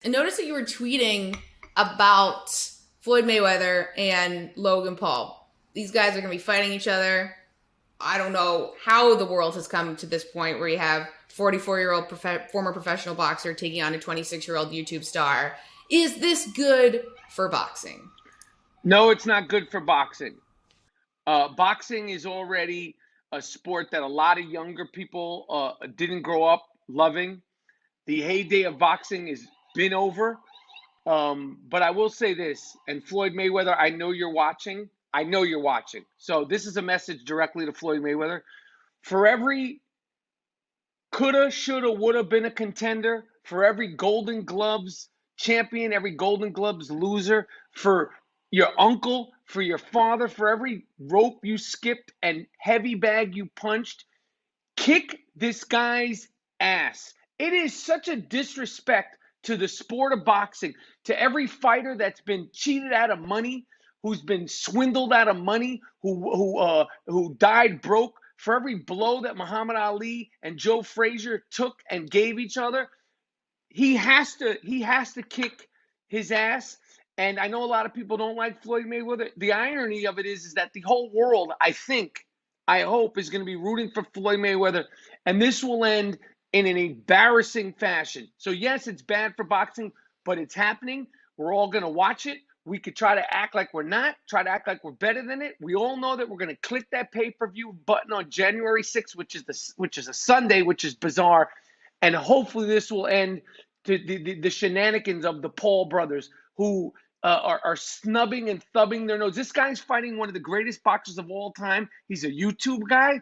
I noticed that you were tweeting about Floyd Mayweather and Logan Paul. These guys are going to be fighting each other. I don't know how the world has come to this point where you have 44-year-old former professional boxer taking on a 26-year-old YouTube star. Is this good for boxing? No, it's not good for boxing. Boxing is already a sport that a lot of younger people didn't grow up loving. The heyday of boxing has been over. But I will say this, and Floyd Mayweather, I know you're watching. I know you're watching. So this is a message directly to Floyd Mayweather. For every coulda, shoulda, woulda been a contender, for every Golden Gloves champion, every Golden Gloves loser, for your uncle, for your father, for every rope you skipped and heavy bag you punched, kick this guy's ass. It is such a disrespect to the sport of boxing, to every fighter that's been cheated out of money, who's been swindled out of money, who died broke, for every blow that Muhammad Ali and Joe Frazier took and gave each other. He has to kick his ass. And I know a lot of people don't like Floyd Mayweather. The irony of it is that the whole world, I hope, is going to be rooting for Floyd Mayweather. And this will end in an embarrassing fashion. So, yes, it's bad for boxing, but it's happening. We're all going to watch it. We could try to act like we're not, try to act like we're better than it. We all know that we're going to click that pay-per-view button on January 6th, which is a Sunday, which is bizarre. And hopefully this will end the shenanigans of the Paul brothers, who are snubbing and thubbing their nose. This guy's fighting one of the greatest boxers of all time. He's a YouTube guy.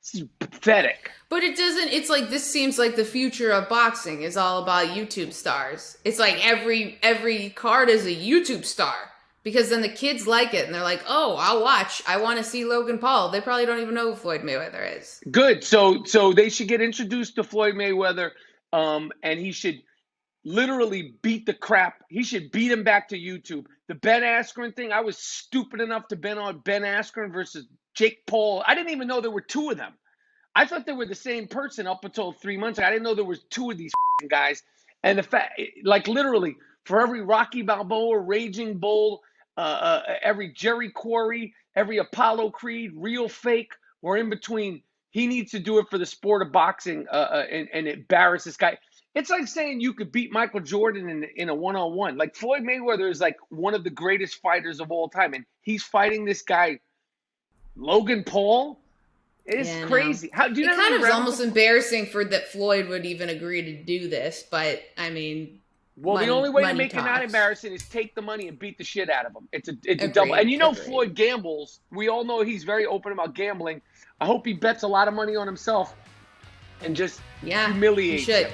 This is pathetic. But it doesn't, it's like, this seems like the future of boxing is all about YouTube stars. It's like every card is a YouTube star. Because then the kids like it and they're like, oh, I'll watch. I want to see Logan Paul. They probably don't even know who Floyd Mayweather is. Good. So they should get introduced to Floyd Mayweather, and he should literally beat the crap. He should beat him back to YouTube. The Ben Askren thing, I was stupid enough to bet on Ben Askren versus Jake Paul. I didn't even know there were two of them. I thought they were the same person up until 3 months ago. I didn't know there was two of these guys. And the fact, like literally, for every Rocky Balboa, Raging Bull, every Jerry Quarry, every Apollo Creed, real, fake, or in between, he needs to do it for the sport of boxing and embarrass this guy. It's like saying you could beat Michael Jordan in a one-on-one. Like, Floyd Mayweather is like one of the greatest fighters of all time, and he's fighting this guy, Logan Paul. It's crazy. How do you know? It kind of is almost embarrassing for that Floyd would even agree to do this, but I mean, well, the only way to make it not embarrassing is take the money and beat the shit out of him. It's a double. And you know, Floyd gambles. We all know he's very open about gambling. I hope he bets a lot of money on himself and just humiliates him.